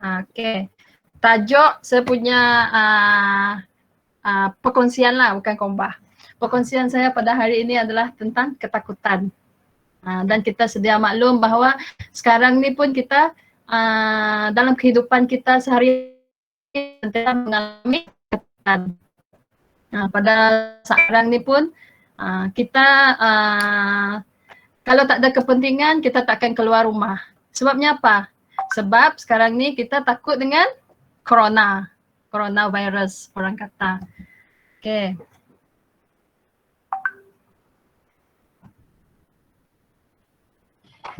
Okey. Tajuk saya punya perkongsian lah, bukan khotbah. Perkongsian saya pada hari ini adalah tentang ketakutan. Dan kita sedia maklum bahawa sekarang ni pun kita dalam kehidupan kita sehari-hari kita mengalami ketakutan. Pada sekarang ni pun kita kalau tak ada kepentingan kita tak akan keluar rumah. Sebabnya apa? Sebab sekarang ni kita takut dengan coronavirus orang kata. Okay.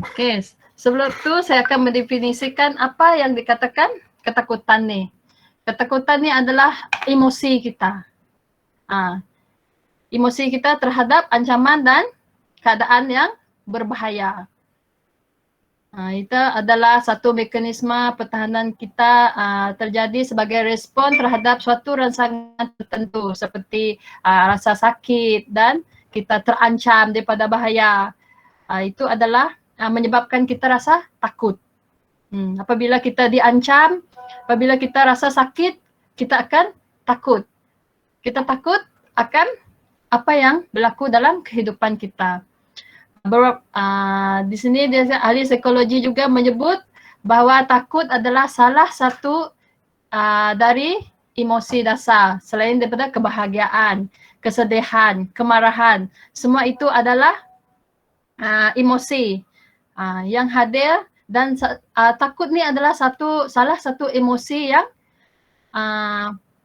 Okay, sebelum tu saya akan mendefinisikan apa yang dikatakan ketakutan ni. Ketakutan ni adalah emosi kita. Emosi kita terhadap ancaman dan keadaan yang berbahaya. Itu adalah satu mekanisme pertahanan kita terjadi sebagai respon terhadap suatu rangsangan tertentu seperti rasa sakit dan kita terancam daripada bahaya. Itu adalah menyebabkan kita rasa takut. Apabila kita diancam, apabila kita rasa sakit, kita akan takut. Kita takut akan apa yang berlaku dalam kehidupan kita. Di sini ahli psikologi juga menyebut bahawa takut adalah salah satu dari emosi dasar selain daripada kebahagiaan, kesedihan, kemarahan. Semua itu adalah emosi yang hadir dan takut ni adalah salah satu emosi yang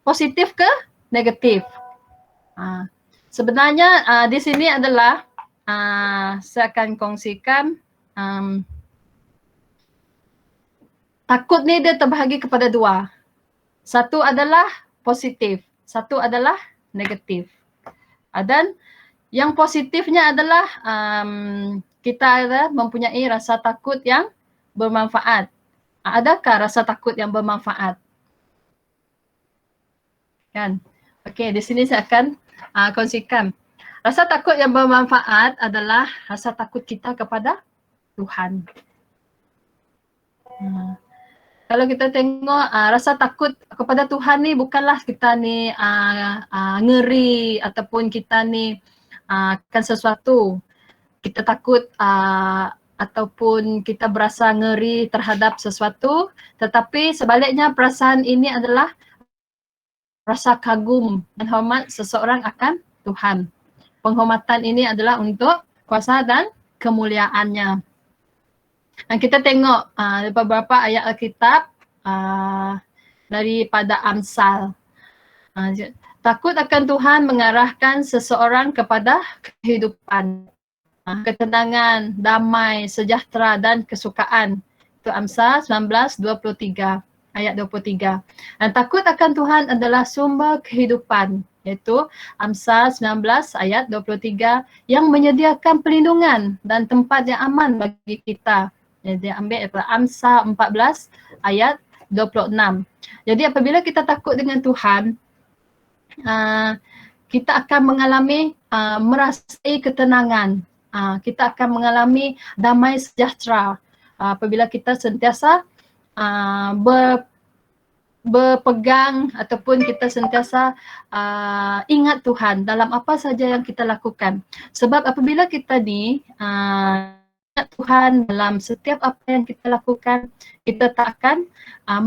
positif ke negatif. Sebenarnya di sini adalah saya akan kongsikan takut ni dia terbahagi kepada dua. Satu adalah positif, satu adalah negatif. Dan yang positifnya adalah kita mempunyai rasa takut yang bermanfaat. Adakah rasa takut yang bermanfaat? Kan? Okey, di sini saya akan kongsikan. Rasa takut yang bermanfaat adalah rasa takut kita kepada Tuhan. Kalau kita tengok rasa takut kepada Tuhan ni bukanlah kita ni ngeri ataupun kita ni akan sesuatu. Kita takut ataupun kita berasa ngeri terhadap sesuatu, tetapi sebaliknya perasaan ini adalah rasa kagum dan hormat seseorang akan Tuhan. Penghormatan ini adalah untuk kuasa dan kemuliaannya. Dan kita tengok beberapa ayat Alkitab daripada Amsal. Takut akan Tuhan mengarahkan seseorang kepada kehidupan, ketenangan, damai, sejahtera dan kesukaan. Itu Amsal 19:23, ayat 23. Dan takut akan Tuhan adalah sumber kehidupan, iaitu Amsal 19 ayat 23 yang menyediakan perlindungan dan tempat yang aman bagi kita. Jadi ambil daripada Amsal 14 ayat 26. Jadi apabila kita takut dengan Tuhan, kita akan mengalami merasai ketenangan. Kita akan mengalami damai sejahtera apabila kita sentiasa berpegang ataupun kita sentiasa ingat Tuhan dalam apa saja yang kita lakukan. Sebab apabila kita ingat Tuhan dalam setiap apa yang kita lakukan, kita tak akan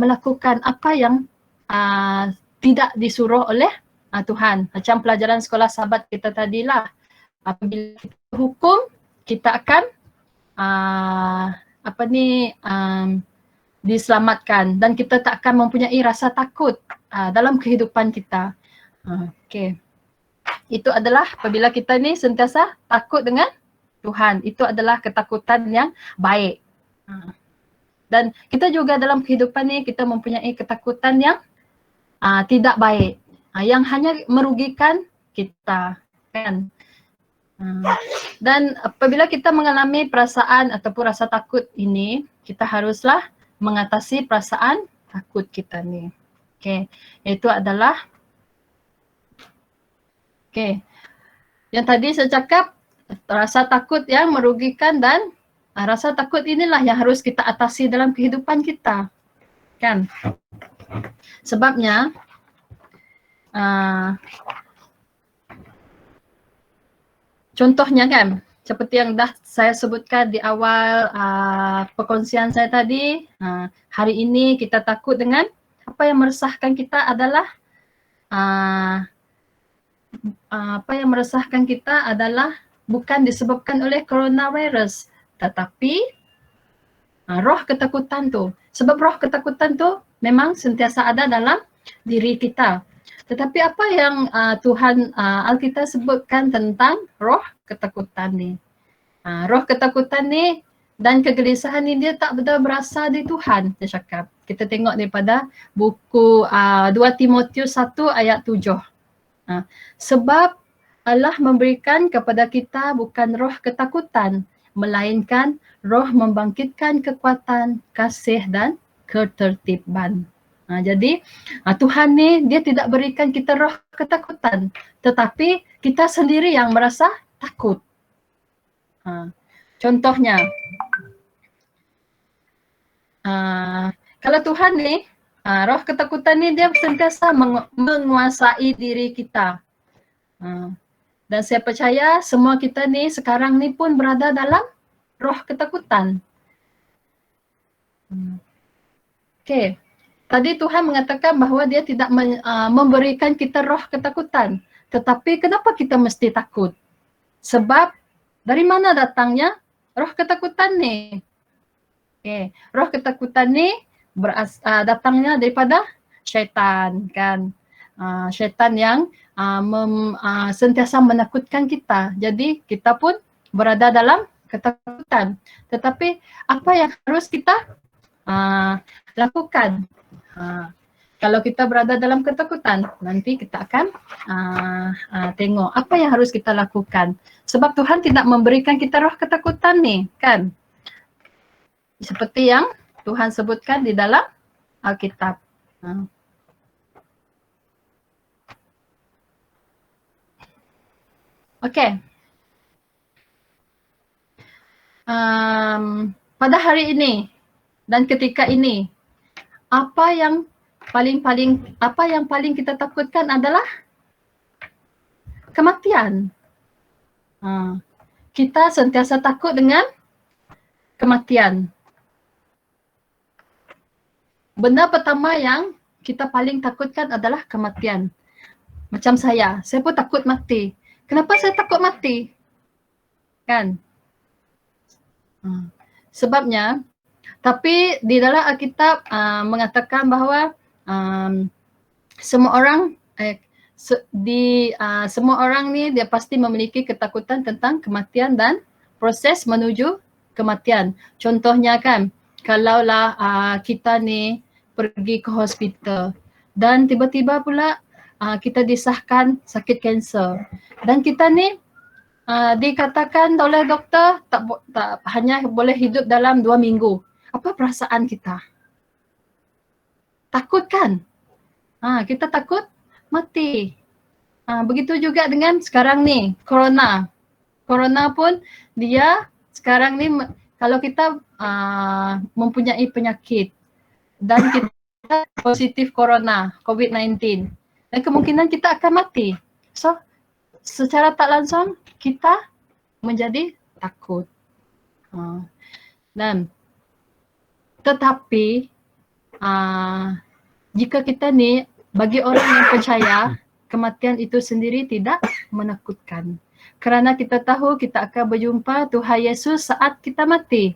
melakukan apa yang tidak disuruh oleh Tuhan. Macam pelajaran sekolah sahabat kita tadilah. Apabila kita hukum, kita akan diselamatkan dan kita tak akan mempunyai rasa takut dalam kehidupan kita. Okay. Itu adalah apabila kita ni sentiasa takut dengan Tuhan. Itu adalah ketakutan yang baik. Dan kita juga dalam kehidupan ni kita mempunyai ketakutan yang tidak baik. Yang hanya merugikan kita. Kan? Dan apabila kita mengalami perasaan ataupun rasa takut ini, kita haruslah mengatasi perasaan takut kita ni. Okay. Itu adalah yang tadi saya cakap, rasa takut yang merugikan dan rasa takut inilah yang harus kita atasi dalam kehidupan kita. kan? Sebabnya contohnya kan, seperti yang dah saya sebutkan di awal perkongsian saya tadi, hari ini kita takut dengan apa yang meresahkan kita adalah bukan disebabkan oleh coronavirus, tetapi roh ketakutan tu. Sebab roh ketakutan tu memang sentiasa ada dalam diri kita. Tetapi apa yang Tuhan Alkitab sebutkan tentang roh ketakutan ni? Roh ketakutan ni dan kegelisahan ni dia tak betul berasal dari Tuhan, dia cakap. Kita tengok daripada buku 2 Timotius 1 ayat 7. Sebab Allah memberikan kepada kita bukan roh ketakutan, melainkan roh membangkitkan kekuatan, kasih dan ketertiban. Jadi Tuhan ni dia tidak berikan kita roh ketakutan, tetapi kita sendiri yang merasa takut. Contohnya, kalau Tuhan ni, roh ketakutan ni dia sentiasa menguasai diri kita. Dan saya percaya semua kita ni sekarang ni pun berada dalam roh ketakutan. Okey. Tadi Tuhan mengatakan bahawa dia tidak memberikan kita roh ketakutan. Tetapi kenapa kita mesti takut? Sebab dari mana datangnya roh ketakutan ni? Okay. Roh ketakutan ni datangnya daripada syaitan, kan? Syaitan yang sentiasa menakutkan kita. Jadi kita pun berada dalam ketakutan. Tetapi apa yang harus kita lakukan? Kalau kita berada dalam ketakutan, nanti kita akan tengok apa yang harus kita lakukan. Sebab Tuhan tidak memberikan kita roh ketakutan ni, kan? Seperti yang Tuhan sebutkan di dalam Alkitab. Okey. Pada hari ini dan ketika ini, apa yang paling kita takutkan adalah kematian. Kita sentiasa takut dengan kematian. Benda pertama yang kita paling takutkan adalah kematian. Macam saya pun takut mati. Kenapa saya takut mati? Kan? Sebabnya, tapi di dalam Alkitab mengatakan bahawa semua orang ni dia pasti memiliki ketakutan tentang kematian dan proses menuju kematian. Contohnya kan, kalaulah kita ni pergi ke hospital dan tiba-tiba pula kita disahkan sakit kanser dan kita ni dikatakan oleh doktor tak hanya boleh hidup dalam 2 minggu. Apa perasaan kita? Takut kan? Kita takut mati. Begitu juga dengan sekarang ni, corona. Corona pun dia sekarang ni kalau kita mempunyai penyakit dan kita positif corona, COVID-19, dan kemungkinan kita akan mati. So, secara tak langsung kita menjadi takut. Dan tetapi jika kita ni bagi orang yang percaya, kematian itu sendiri tidak menakutkan. Kerana kita tahu kita akan berjumpa Tuhan Yesus saat kita mati.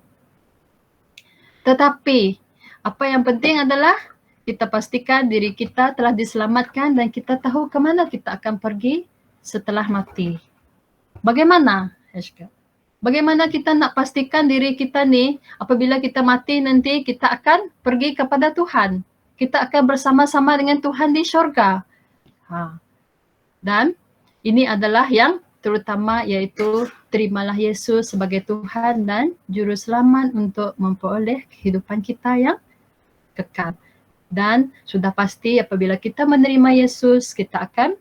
Tetapi apa yang penting adalah kita pastikan diri kita telah diselamatkan dan kita tahu ke mana kita akan pergi setelah mati. Bagaimana? Bagaimana kita nak pastikan diri kita ni apabila kita mati nanti kita akan pergi kepada Tuhan. Kita akan bersama-sama dengan Tuhan di syurga. Dan ini adalah yang terutama iaitu terimalah Yesus sebagai Tuhan dan Juru Selamat untuk memperoleh kehidupan kita yang kekal. Dan sudah pasti apabila kita menerima Yesus, kita akan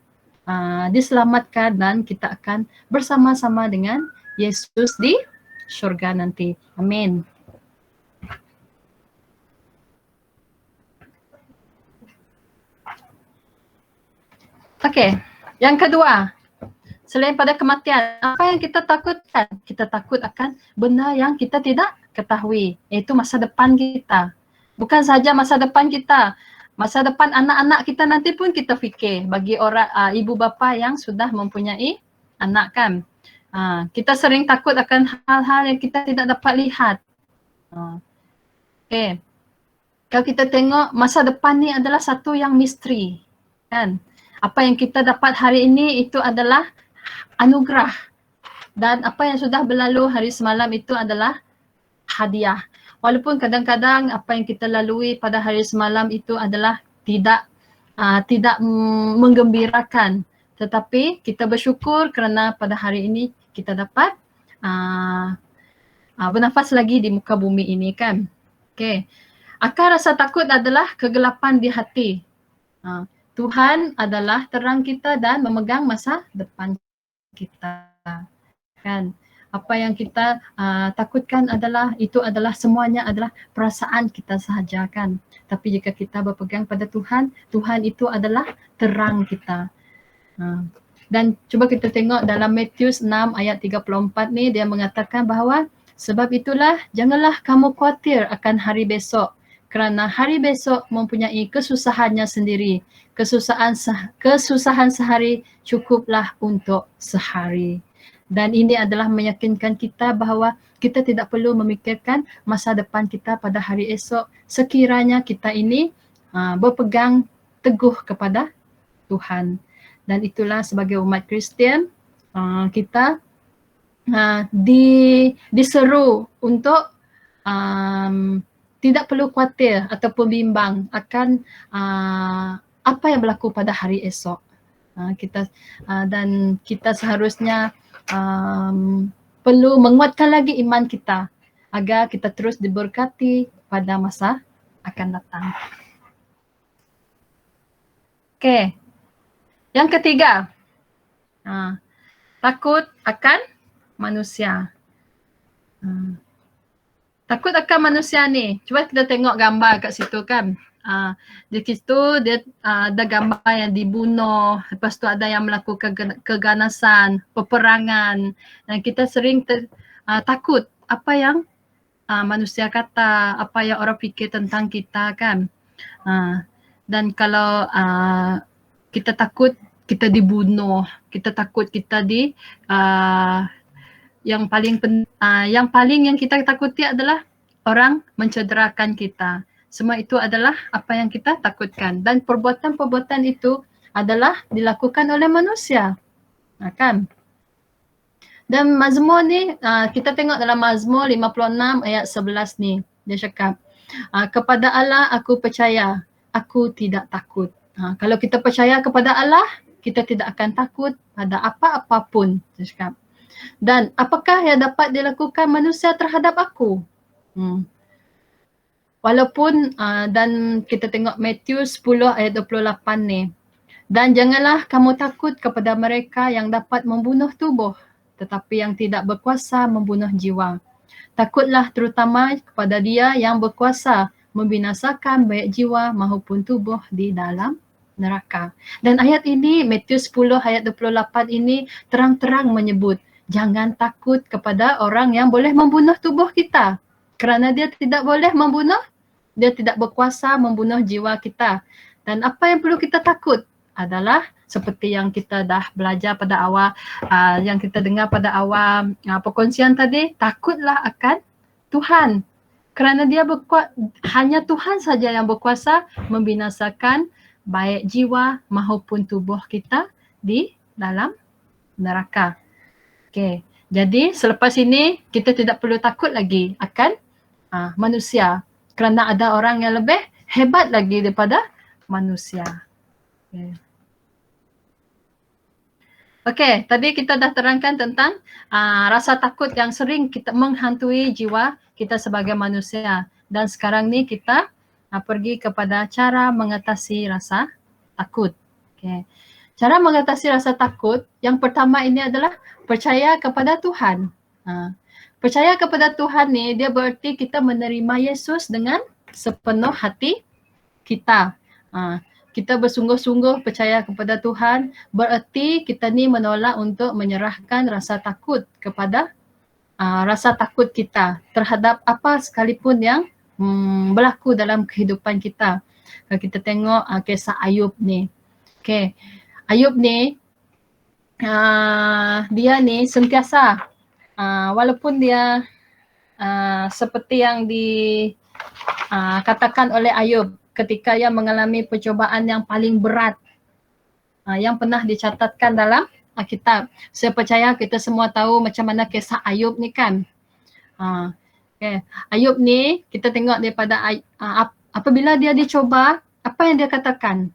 diselamatkan dan kita akan bersama-sama dengan Yesus di syurga nanti. Amin. Okey, yang kedua, selain pada kematian, apa yang kita takutkan? Kita takut akan benda yang kita tidak ketahui, iaitu masa depan kita. Bukan saja masa depan kita, masa depan anak-anak kita nanti pun kita fikir. Bagi orang ibu bapa yang sudah mempunyai anak kan, kita sering takut akan hal-hal yang kita tidak dapat lihat. Okay. Kalau kita tengok masa depan ni adalah satu yang misteri kan. Apa yang kita dapat hari ini itu adalah anugerah, dan apa yang sudah berlalu hari semalam itu adalah hadiah. Walaupun kadang-kadang apa yang kita lalui pada hari semalam itu adalah tidak menggembirakan, tetapi kita bersyukur kerana pada hari ini kita dapat bernafas lagi di muka bumi ini kan. Okay. Akar rasa takut adalah kegelapan di hati. Tuhan adalah terang kita dan memegang masa depan kita kan. Apa yang kita takutkan adalah itu adalah semuanya adalah perasaan kita sahaja kan. Tapi jika kita berpegang pada Tuhan, Tuhan itu adalah terang kita. Dan cuba kita tengok dalam Matius 6 ayat 34 ni, dia mengatakan bahawa sebab itulah janganlah kamu khawatir akan hari besok, kerana hari besok mempunyai kesusahannya sendiri. Kesusahan sehari cukuplah untuk sehari. Dan ini adalah meyakinkan kita bahawa kita tidak perlu memikirkan masa depan kita pada hari esok sekiranya kita ini berpegang teguh kepada Tuhan. Dan itulah sebagai umat Kristian kita diseru untuk tidak perlu khawatir ataupun bimbang akan apa yang berlaku pada hari esok. Dan kita seharusnya perlu menguatkan lagi iman kita agar kita terus diberkati pada masa akan datang. Okey. Yang ketiga, takut akan manusia. Takut akan manusia ni, cuba kita tengok gambar kat situ kan. Di situ dia ada gambar yang dibunuh, lepas tu ada yang melakukan keganasan, peperangan, dan kita sering takut apa yang manusia kata, apa yang orang fikir tentang kita kan. Dan kalau kita takut kita dibunuh, kita takut kita yang paling yang kita takuti adalah orang mencederakan kita. Semua itu adalah apa yang kita takutkan, dan perbuatan-perbuatan itu adalah dilakukan oleh manusia. Kan? Dan Mazmur ni kita tengok dalam Mazmur 56 ayat 11 ni, dia cakap kepada Allah aku percaya, aku tidak takut. Kalau kita percaya kepada Allah, kita tidak akan takut pada apa-apapun, dia cakap. Dan apakah yang dapat dilakukan manusia terhadap aku? Walaupun dan kita tengok Matius 10 ayat 28 ni. Dan janganlah kamu takut kepada mereka yang dapat membunuh tubuh, tetapi yang tidak berkuasa membunuh jiwa. Takutlah terutama kepada dia yang berkuasa membinasakan baik jiwa maupun tubuh di dalam neraka. Dan ayat ini, Matius 10 ayat 28 ini terang-terang menyebut jangan takut kepada orang yang boleh membunuh tubuh kita. Kerana dia tidak boleh membunuh, dia tidak berkuasa membunuh jiwa kita. Dan apa yang perlu kita takut adalah seperti yang kita dah belajar pada awal, yang kita dengar pada awal perkongsian tadi, takutlah akan Tuhan. Kerana dia hanya Tuhan saja yang berkuasa membinasakan baik jiwa maupun tubuh kita di dalam neraka. Okay. Jadi selepas ini kita tidak perlu takut lagi akan manusia, kerana ada orang yang lebih hebat lagi daripada manusia. Okay, tadi kita dah terangkan tentang rasa takut yang sering kita menghantui jiwa kita sebagai manusia. Dan sekarang ni kita pergi kepada cara mengatasi rasa takut. Okay. Cara mengatasi rasa takut yang pertama ini adalah percaya kepada Tuhan. Percaya kepada Tuhan ni dia berarti kita menerima Yesus dengan sepenuh hati kita. kita bersungguh-sungguh percaya kepada Tuhan, bererti kita ni menolak untuk menyerahkan rasa takut kepada rasa takut kita terhadap apa sekalipun yang berlaku dalam kehidupan kita. Kalau kita tengok kisah Ayub ni. Okay. Ayub ni, dia ni sentiasa, walaupun dia seperti yang dikatakan oleh Ayub, ketika ia mengalami percubaan yang paling berat yang pernah dicatatkan dalam Alkitab. Saya percaya kita semua tahu macam mana kisah Ayub ni kan. Okay. Ayub ni kita tengok daripada apabila dia dicoba, apa yang dia katakan?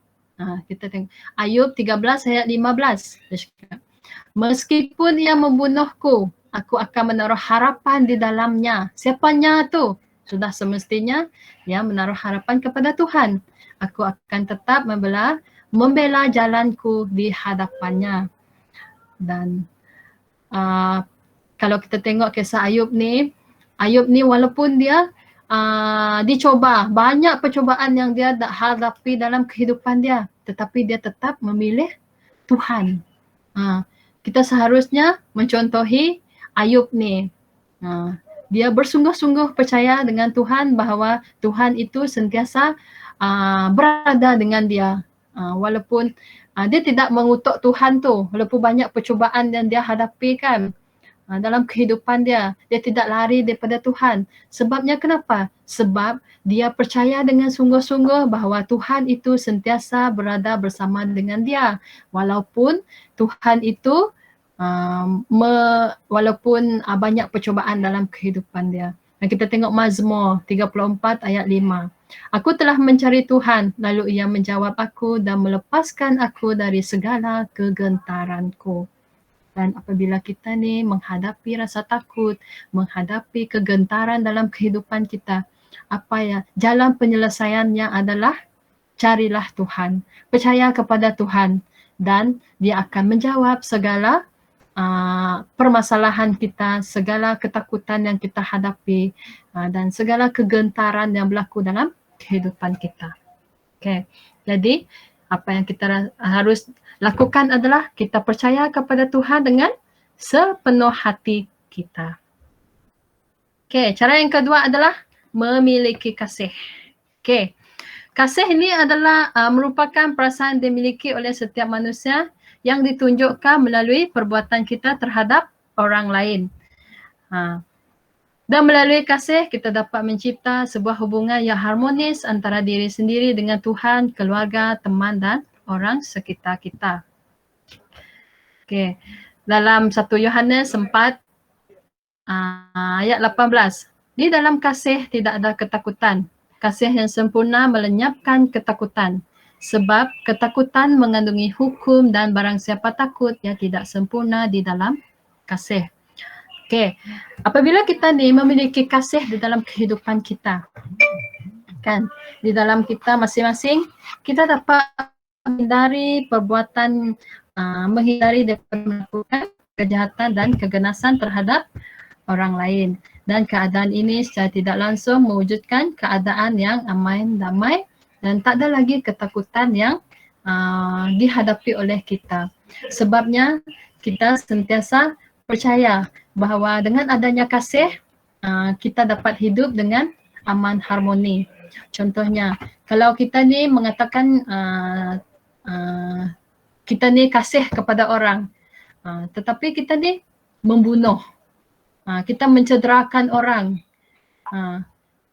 Kita tengok Ayub 13 ayat 15. Dia cakap, meskipun ia membunuhku, aku akan menaruh harapan di dalamnya. Siapanya tu? Sudah semestinya dia menaruh harapan kepada Tuhan. Aku akan tetap membela jalanku di hadapannya. Dan kalau kita tengok kisah Ayub ni walaupun dia dicoba, banyak percubaan yang dia hadapi dalam kehidupan dia, tetapi dia tetap memilih Tuhan. Kita seharusnya mencontohi Ayub ni. Dia bersungguh-sungguh percaya dengan Tuhan bahawa Tuhan itu sentiasa berada dengan dia. Walaupun dia tidak mengutuk Tuhan tu, walaupun banyak percubaan yang dia hadapi kan dalam kehidupan dia, dia tidak lari daripada Tuhan. Sebabnya kenapa? Sebab dia percaya dengan sungguh-sungguh bahawa Tuhan itu sentiasa berada bersama dengan dia. Walaupun Tuhan itu walaupun banyak percubaan dalam kehidupan dia. Dan kita tengok Mazmur 34 ayat 5. Aku telah mencari Tuhan, lalu ia menjawab aku dan melepaskan aku dari segala kegentaranku. Dan apabila kita ni menghadapi rasa takut, menghadapi kegentaran dalam kehidupan kita, jalan penyelesaiannya adalah carilah Tuhan, percaya kepada Tuhan, dan dia akan menjawab segala permasalahan kita, segala ketakutan yang kita hadapi dan segala kegentaran yang berlaku dalam kehidupan kita. Okay. Jadi apa yang kita harus lakukan adalah kita percaya kepada Tuhan dengan sepenuh hati kita. Okay, cara yang kedua adalah memiliki kasih. Okay. Kasih ini adalah merupakan perasaan dimiliki oleh setiap manusia yang ditunjukkan melalui perbuatan kita terhadap orang lain. Dan melalui kasih kita dapat mencipta sebuah hubungan yang harmonis antara diri sendiri dengan Tuhan, keluarga, teman dan orang sekitar kita. Okay. Dalam 1 Yohanes 4 ayat 18. Di dalam kasih tidak ada ketakutan. Kasih yang sempurna melenyapkan ketakutan. Sebab ketakutan mengandungi hukum dan barang siapa takut ia tidak sempurna di dalam kasih. Okey, apabila kita ni memiliki kasih di dalam kehidupan kita, kan, di dalam kita masing-masing, kita dapat menghindari perbuatan, menghindari daripada melakukan kejahatan dan keganasan terhadap orang lain. Dan keadaan ini secara tidak langsung mewujudkan keadaan yang aman, damai dan tak ada lagi ketakutan yang dihadapi oleh kita. Sebabnya kita sentiasa percaya bahawa dengan adanya kasih kita dapat hidup dengan aman, harmoni. Contohnya, kalau kita ni mengatakan kita ni kasih kepada orang, tetapi kita ni membunuh, kita mencederakan orang,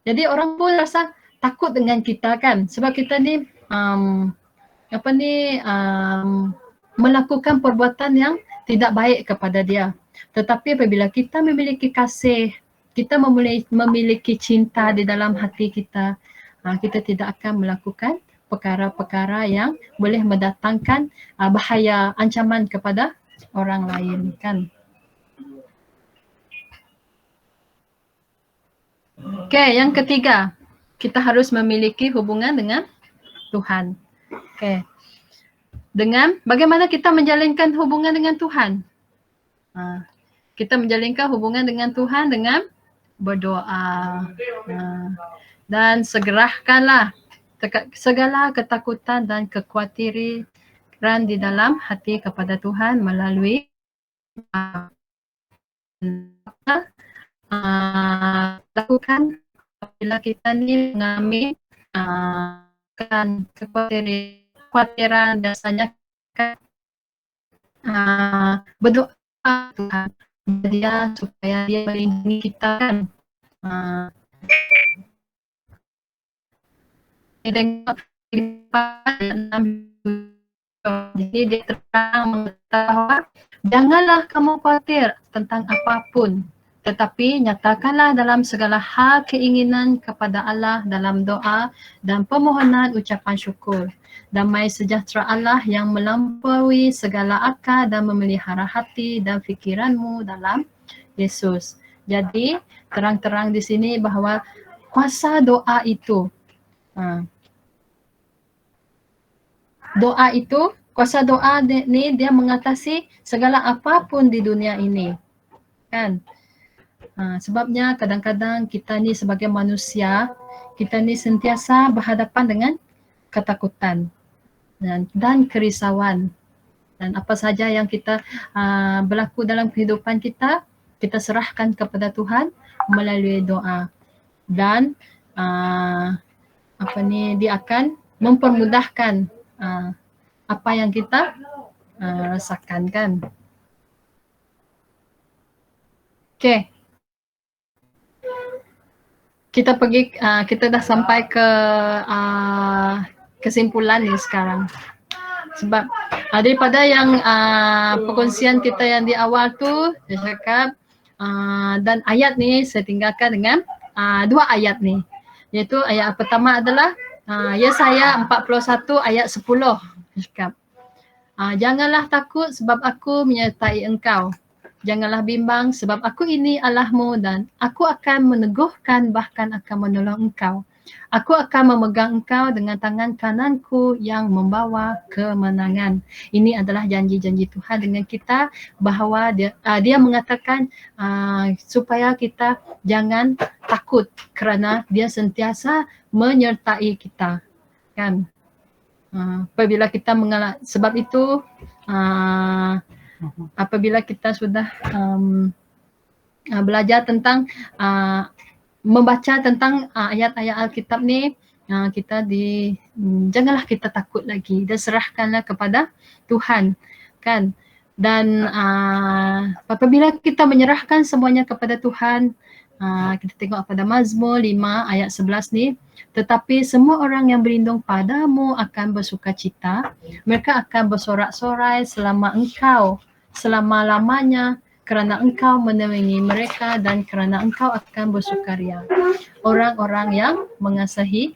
jadi orang pun rasa takut dengan kita kan, sebab kita ni melakukan perbuatan yang tidak baik kepada dia. Tetapi apabila kita memiliki kasih, kita memiliki cinta di dalam hati kita, kita tidak akan melakukan perkara-perkara yang boleh mendatangkan bahaya, ancaman kepada orang lain kan. Okay, yang ketiga, kita harus memiliki hubungan dengan Tuhan. Okay. Dengan bagaimana kita menjalinkan hubungan dengan Tuhan? Kita menjalinkan hubungan dengan Tuhan dengan berdoa. Dan segerakanlah segala ketakutan dan kekhawatiran di dalam hati kepada Tuhan melalui lakukan apabila kita ni mengalami kekhawatiran dasarnya berdoa Tuhan dia supaya dia melindungi kita kan. Tengok jadi dia terang mengatakan bahawa janganlah kamu khawatir tentang apapun, tetapi nyatakanlah dalam segala hal keinginan kepada Allah dalam doa dan permohonan ucapan syukur. Damai sejahtera Allah yang melampaui segala akal dan memelihara hati dan fikiranmu dalam Yesus. Jadi terang-terang di sini bahawa kuasa doa itu, kuasa doa ni dia mengatasi segala apapun di dunia ini, kan? Sebabnya kadang-kadang kita ni sebagai manusia, kita ni sentiasa berhadapan dengan ketakutan dan kerisauan. Dan apa saja yang kita berlaku dalam kehidupan kita, kita serahkan kepada Tuhan melalui doa. Dan dia akan mempermudahkan apa yang kita rasakan, kan? Okey. Kita dah sampai ke kesimpulan ni sekarang. Sebab daripada yang perkongsian kita yang di awal tu, saya cakap dan ayat ni saya tinggalkan dengan dua ayat ni. Iaitu ayat pertama adalah Yesaya 41 ayat 10. Saya cakap, janganlah takut sebab aku menyertai engkau. Janganlah bimbang sebab aku ini Allahmu dan aku akan meneguhkan bahkan akan menolong engkau. Aku akan memegang engkau dengan tangan kananku yang membawa kemenangan. Ini adalah janji-janji Tuhan dengan kita bahawa dia mengatakan supaya kita jangan takut kerana dia sentiasa menyertai kita, kan? Apabila kita sebab itu apabila kita sudah belajar tentang membaca tentang ayat-ayat Alkitab ni, janganlah kita takut lagi dan serahkanlah kepada Tuhan, kan? Dan apabila kita menyerahkan semuanya kepada Tuhan, kita tengok pada Mazmur 5 ayat 11 ni, tetapi semua orang yang berlindung padamu akan bersukacita, mereka akan bersorak-sorai selama-lamanya kerana engkau menerangi mereka dan kerana engkau akan bersukaria. Orang-orang yang mengasihi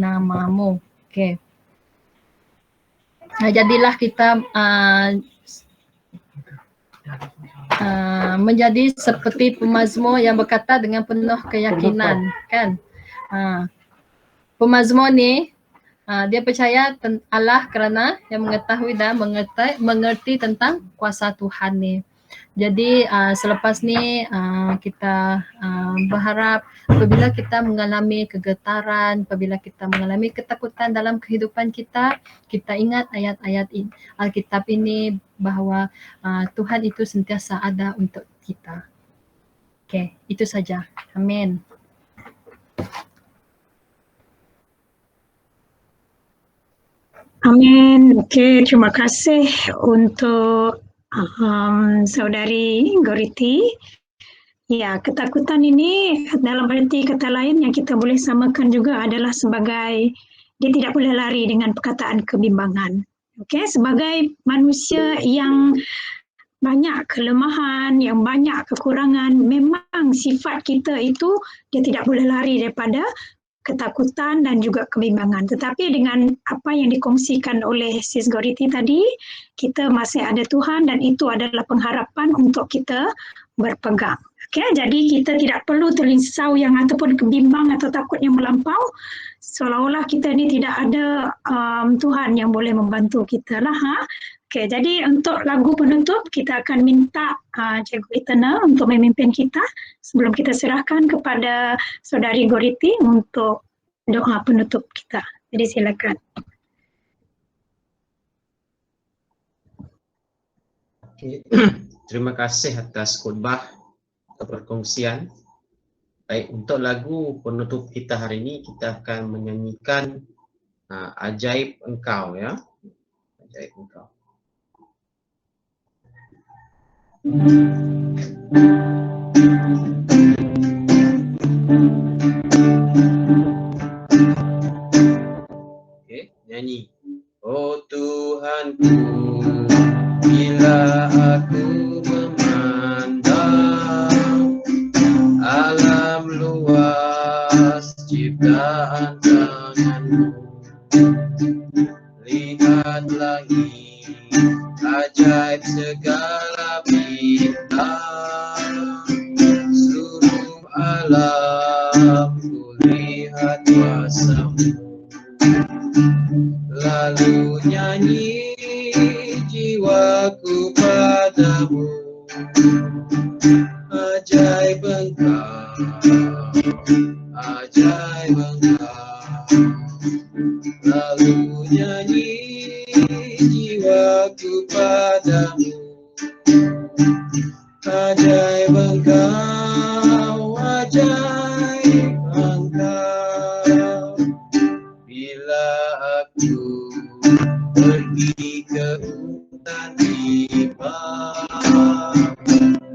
namamu. Okey. Jadilah kita menjadi seperti pemazmur yang berkata dengan penuh keyakinan, kan? Pemazmur ni dia percaya Allah kerana yang mengetahui dan mengerti tentang kuasa Tuhan ni. Jadi selepas ni kita berharap apabila kita mengalami kegetaran, apabila kita mengalami ketakutan dalam kehidupan kita, kita ingat ayat-ayat Alkitab ini bahawa Tuhan itu sentiasa ada untuk kita. Okey, itu saja. Amin. Amin. Okey, terima kasih untuk Saudari Goriti. Ya, ketakutan ini dalam arti kata lain yang kita boleh samakan juga adalah sebagai dia tidak boleh lari dengan perkataan kebimbangan. Okey, sebagai manusia yang banyak kelemahan, yang banyak kekurangan, memang sifat kita itu dia tidak boleh lari daripada ketakutan dan juga kebimbangan. Tetapi dengan apa yang dikongsikan oleh Sis Goriti tadi, kita masih ada Tuhan dan itu adalah pengharapan untuk kita berpegang. Okay, jadi kita tidak perlu terrisau yang ataupun kebimbang atau takut yang melampau, seolah-olah kita ni tidak ada Tuhan yang boleh membantu kita lah. Okay, jadi untuk lagu penutup kita akan minta Cikgu Eternal untuk memimpin kita sebelum kita serahkan kepada Saudari Goriti untuk doa penutup kita. Jadi silakan. Oke. Terima kasih atas khutbah atau perkongsian. Baik, untuk lagu penutup kita hari ini kita akan menyanyikan Ajaib Engkau, ya. Ajaib Engkau. Oke, nyanyi. Oh Tuhanku, bila aku memandang alam luas ciptaan tanganmu, lihatlah ini ajaib segala bintang, seluruh alam kulihat kuasamu. Lalu nyanyi jiwaku padamu, ajaib Engkau, ajaib Engkau. Lalu nyanyi jiwaku padamu, ajaib Engkau, ajaib Engkau. Bila aku pergi ke hutan Libanon,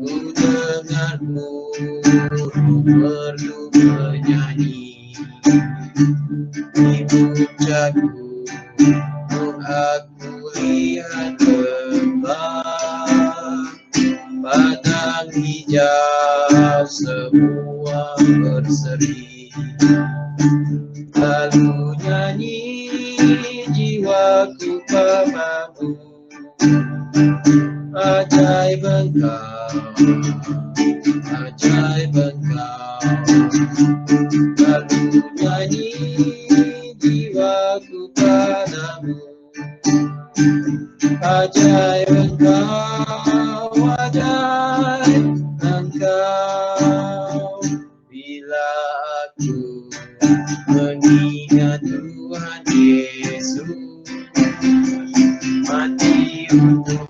ku dengar burung merdu menyanyi. Di puncakku aku lihat lembah, padang hijau semua berseri. Lalu nyanyi jiwaku padamu, ajaib Engkau, ajaib Engkau. Lalu nyanyi jiwaku padamu, ajaib Engkau, ajaib Engkau. Bila aku mengingat Tuhan Yesus mati untuk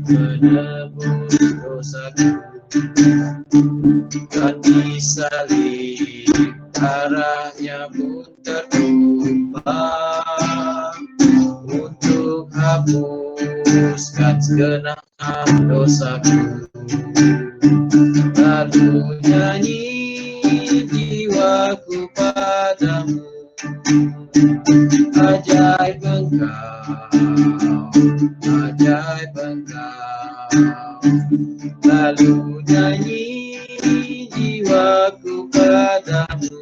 menebus dosaku, dan di salib darahnya pun tertumpah untuk hapuskan segenap dosaku. Lalu nyanyi jiwaku padamu, ajaib Engkau, ajaib Engkau. Lalu nyanyi jiwaku padamu,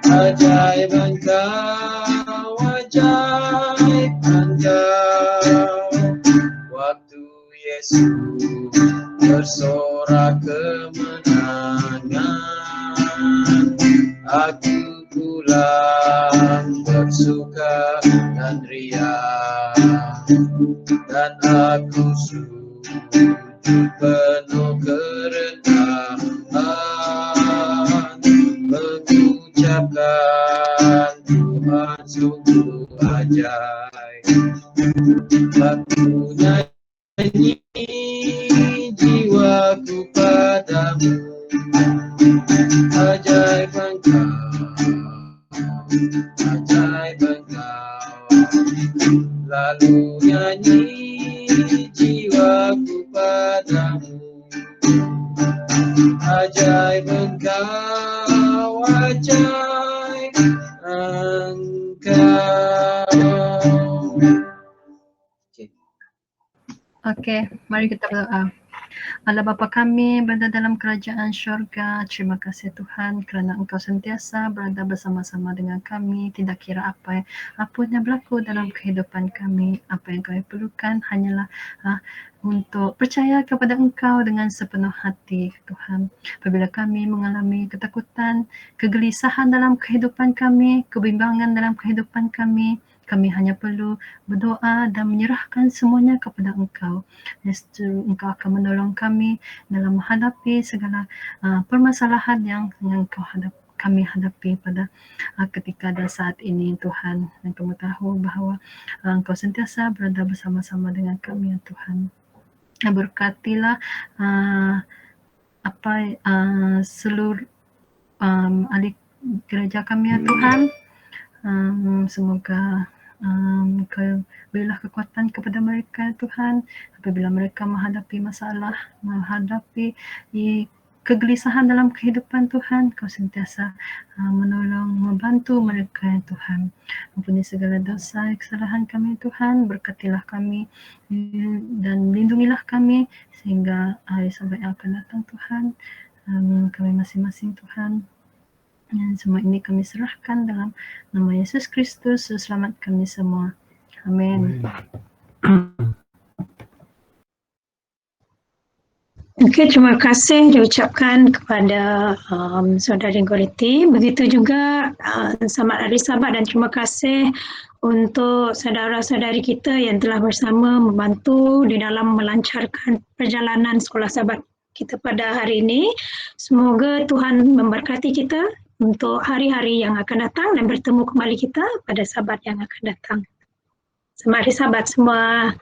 ajaib Engkau, ajaib Engkau. Waktu Yesus bersorak kemenangan, aku pulang bersuka dan riang, dan aku sujud penuh kerendahan, mengucapkan Tuhan sungguh ajaib. Aku nyanyi jiwaku padamu, ajaib Engkau, ajaib Engkau. Lalu nyanyi jiwaku padamu, ajaib Engkau, ajaib Engkau. Oke, mari kita berdoa. Allah Bapa kami berada dalam kerajaan syurga, terima kasih Tuhan kerana Engkau sentiasa berada bersama-sama dengan kami, tidak kira apa yang berlaku dalam kehidupan kami. Apa yang kami perlukan hanyalah untuk percaya kepada Engkau dengan sepenuh hati, Tuhan. Apabila kami mengalami ketakutan, kegelisahan dalam kehidupan kami, kebimbangan dalam kehidupan kami hanya perlu berdoa dan menyerahkan semuanya kepada Engkau. Nescaya Engkau akan menolong kami dalam menghadapi segala permasalahan yang Engkau kami hadapi pada ketika dan saat ini Tuhan. Dan kami tahu bahwa Engkau sentiasa berada bersama-sama dengan kami ya Tuhan. Berkatilah seluruh ahli gereja kami ya Tuhan. Semoga berilah kekuatan kepada mereka ya Tuhan apabila mereka menghadapi masalah, menghadapi kegelisahan dalam kehidupan Tuhan. Kau sentiasa menolong, membantu mereka ya Tuhan. Ampuni segala dosa, kesalahan kami Tuhan. Berkatilah kami dan lindungilah kami sehingga hari Sabat yang akan datang Tuhan. Kami masing-masing Tuhan. Dan semua ini kami serahkan dalam nama Yesus Kristus, selamat kami semua. Amin. Okey, terima kasih diucapkan kepada Saudari Goriti. Begitu juga selamat hari Sabat dan terima kasih untuk saudara-saudari kita yang telah bersama membantu di dalam melancarkan perjalanan sekolah Sabat kita pada hari ini. Semoga Tuhan memberkati kita untuk hari-hari yang akan datang dan bertemu kembali kita pada Sabat yang akan datang. Selamat hari Sabat semua.